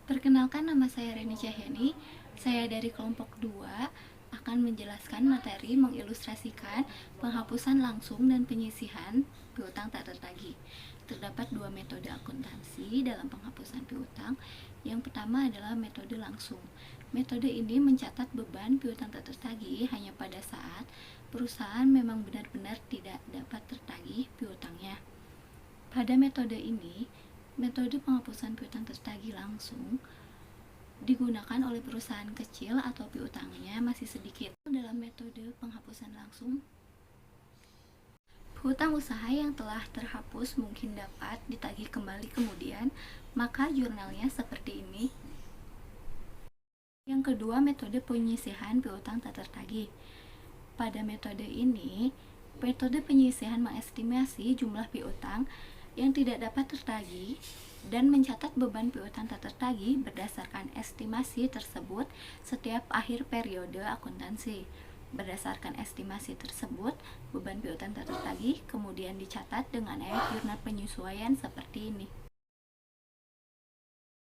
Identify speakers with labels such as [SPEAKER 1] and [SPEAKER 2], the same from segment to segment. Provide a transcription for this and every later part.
[SPEAKER 1] Perkenalkan, nama saya Reni Cahyani. Saya dari kelompok 2 akan menjelaskan materi mengilustrasikan penghapusan langsung dan penyisihan piutang tak tertagih. Terdapat dua metode akuntansi dalam penghapusan piutang. Yang pertama adalah metode langsung. Metode ini mencatat beban piutang tak tertagih hanya pada saat perusahaan memang benar-benar tidak dapat tertagih piutangnya. Pada metode ini, metode penghapusan piutang tertagih langsung digunakan oleh perusahaan kecil atau piutangnya masih sedikit. Dalam metode penghapusan langsung, hutang usaha yang telah terhapus mungkin dapat ditagih kembali kemudian, maka jurnalnya seperti ini. Yang kedua, metode penyisihan piutang tak tertagih. Pada metode ini, metode penyisihan mengestimasi jumlah piutang yang tidak dapat tertagih dan mencatat beban piutang tak tertagih berdasarkan estimasi tersebut setiap akhir periode akuntansi. Berdasarkan estimasi tersebut, beban piutang tak tertagih kemudian dicatat dengan ayat jurnal penyesuaian seperti ini.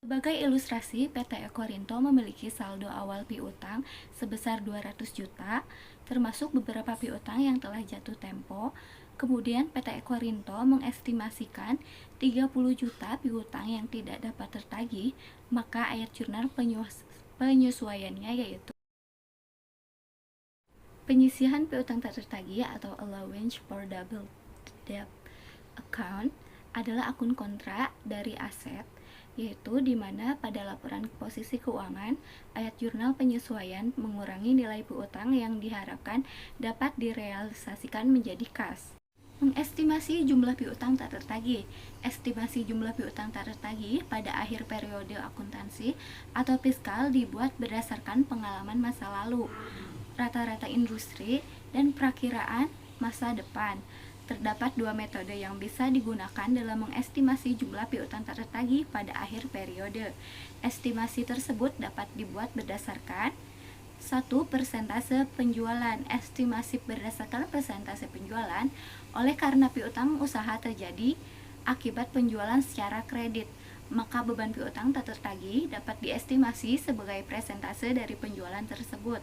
[SPEAKER 1] Sebagai ilustrasi, PT Ekorinto memiliki saldo awal piutang sebesar 200 juta, termasuk beberapa piutang yang telah jatuh tempo. Kemudian PT Ekorinto mengestimasikan 30 juta piutang yang tidak dapat tertagih, maka ayat jurnal penyesuaiannya yaitu penyisihan piutang tak tertagih atau allowance for double debt account adalah akun kontra dari aset, yaitu di mana pada laporan posisi keuangan, ayat jurnal penyesuaian mengurangi nilai piutang yang diharapkan dapat direalisasikan menjadi kas. Mengestimasi jumlah piutang tak tertagih. Estimasi jumlah piutang tak tertagih pada akhir periode akuntansi atau fiskal dibuat berdasarkan pengalaman masa lalu, rata-rata industri, dan perakiraan masa depan. Terdapat dua metode yang bisa digunakan dalam mengestimasi jumlah piutang tak tertagih pada akhir periode. Estimasi tersebut dapat dibuat berdasarkan 1. Persentase penjualan. Estimasi berdasarkan persentase penjualan oleh karena piutang usaha terjadi akibat penjualan secara kredit, maka beban piutang tak tertagih dapat diestimasi sebagai persentase dari penjualan tersebut.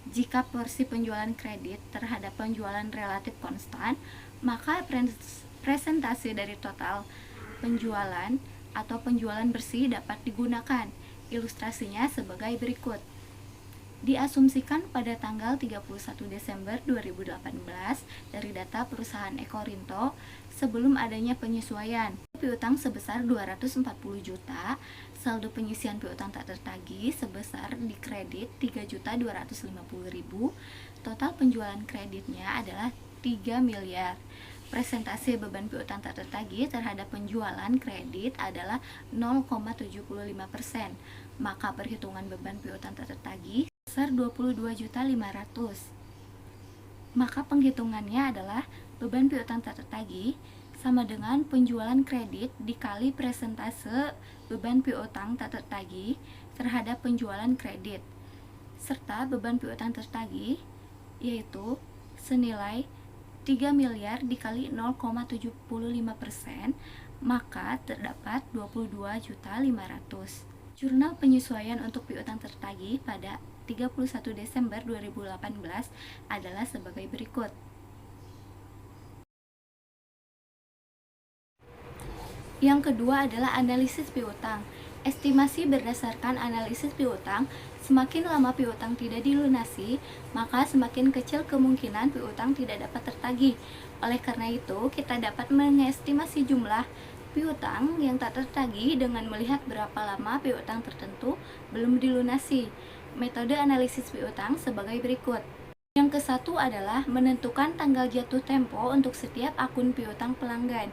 [SPEAKER 1] Jika porsi penjualan kredit terhadap penjualan relatif konstan, maka presentase dari total penjualan atau penjualan bersih dapat digunakan. Ilustrasinya sebagai berikut. Diasumsikan pada tanggal 31 Desember 2018 dari data perusahaan Ekorinto sebelum adanya penyesuaian. Piutang sebesar 240 juta, saldo penyisihan piutang tak tertagih sebesar di kredit 3.250.000, total penjualan kreditnya adalah 3 miliar. Presentase beban piutang tak tertagih terhadap penjualan kredit adalah 0,75%, maka perhitungan beban piutang tak tertagih sebesar 22.500. Maka penghitungannya adalah beban piutang tak tertagih sama dengan penjualan kredit dikali presentase beban piutang tak tertagih terhadap penjualan kredit, serta beban piutang tertagih yaitu senilai 3 miliar dikali 0,75%, maka terdapat 22.500. Jurnal penyesuaian untuk piutang tertagih pada 31 Desember 2018 adalah sebagai berikut. Yang kedua adalah analisis piutang. Estimasi berdasarkan analisis piutang, semakin lama piutang tidak dilunasi, maka semakin kecil kemungkinan piutang tidak dapat tertagih. Oleh karena itu, kita dapat mengestimasi jumlah piutang yang tak tertagih dengan melihat berapa lama piutang tertentu belum dilunasi. Metode analisis piutang sebagai berikut. Yang ke-1 adalah menentukan tanggal jatuh tempo untuk setiap akun piutang pelanggan.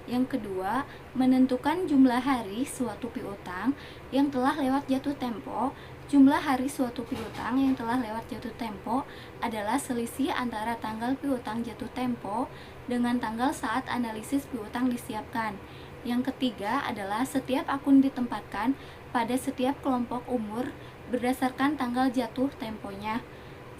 [SPEAKER 1] Yang kedua, menentukan jumlah hari suatu piutang yang telah lewat jatuh tempo. Jumlah hari suatu piutang yang telah lewat jatuh tempo adalah selisih antara tanggal piutang jatuh tempo dengan tanggal saat analisis piutang disiapkan. Yang ketiga adalah setiap akun ditempatkan pada setiap kelompok umur berdasarkan tanggal jatuh temponya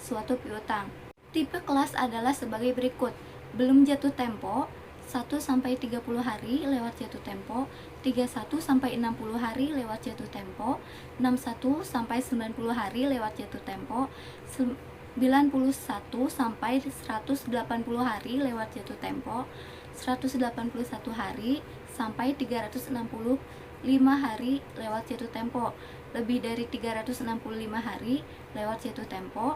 [SPEAKER 1] suatu piutang. Tipe kelas adalah sebagai berikut. Belum jatuh tempo, 1 sampai 30 hari lewat jatuh tempo, 31 sampai 60 hari lewat jatuh tempo, 61 sampai 90 hari lewat jatuh tempo, 91 sampai 180 hari lewat jatuh tempo, 181 hari sampai 365 hari lewat jatuh tempo, lebih dari 365 hari lewat jatuh tempo.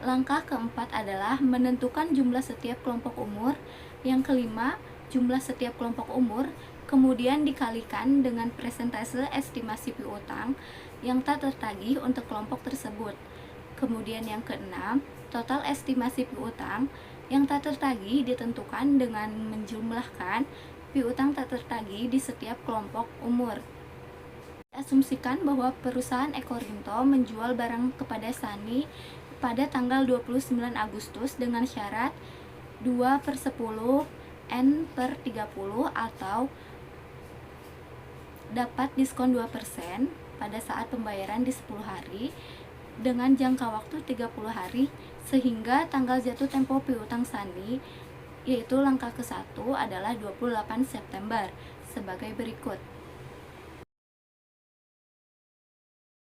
[SPEAKER 1] Langkah keempat adalah menentukan jumlah setiap kelompok umur. Yang kelima, jumlah setiap kelompok umur kemudian dikalikan dengan persentase estimasi piutang yang tak tertagih untuk kelompok tersebut. Kemudian yang keenam, total estimasi piutang yang tak tertagih ditentukan dengan menjumlahkan piutang tak tertagih di setiap kelompok umur. Asumsikan bahwa perusahaan Ekorinto menjual barang kepada Sani pada tanggal 29 Agustus dengan syarat 2/10 N/30 atau dapat diskon 2% pada saat pembayaran di 10 hari dengan jangka waktu 30 hari sehingga tanggal jatuh tempo piutang Sani yaitu langkah ke-1 adalah 28 September sebagai berikut.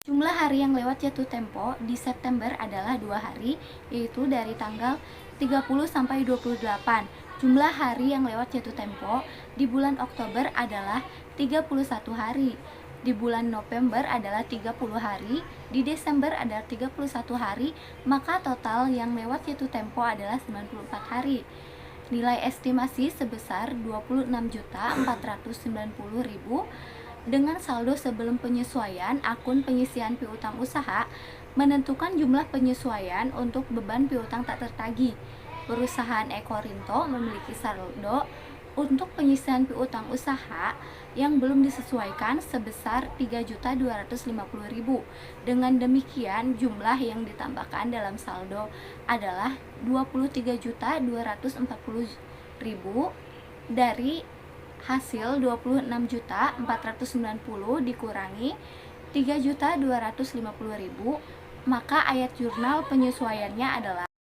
[SPEAKER 1] Jumlah hari yang lewat jatuh tempo di September adalah 2 hari, yaitu dari tanggal 30 sampai 28. Jumlah hari yang lewat jatuh tempo di bulan Oktober adalah 31 hari. Di bulan November adalah 30 hari, di Desember adalah 31 hari, maka total yang lewat jatuh tempo adalah 94 hari. Nilai estimasi sebesar 26.490.000 dengan saldo sebelum penyesuaian akun penyisian piutang usaha menentukan jumlah penyesuaian untuk beban piutang tak tertagih. Perusahaan Ekorinto memiliki saldo untuk penyisian piutang usaha yang belum disesuaikan sebesar 3.250.000. Dengan demikian, jumlah yang ditambahkan dalam saldo adalah 23.240.000 dari hasil 26.490 dikurangi 3.250.000, maka ayat jurnal penyesuaiannya adalah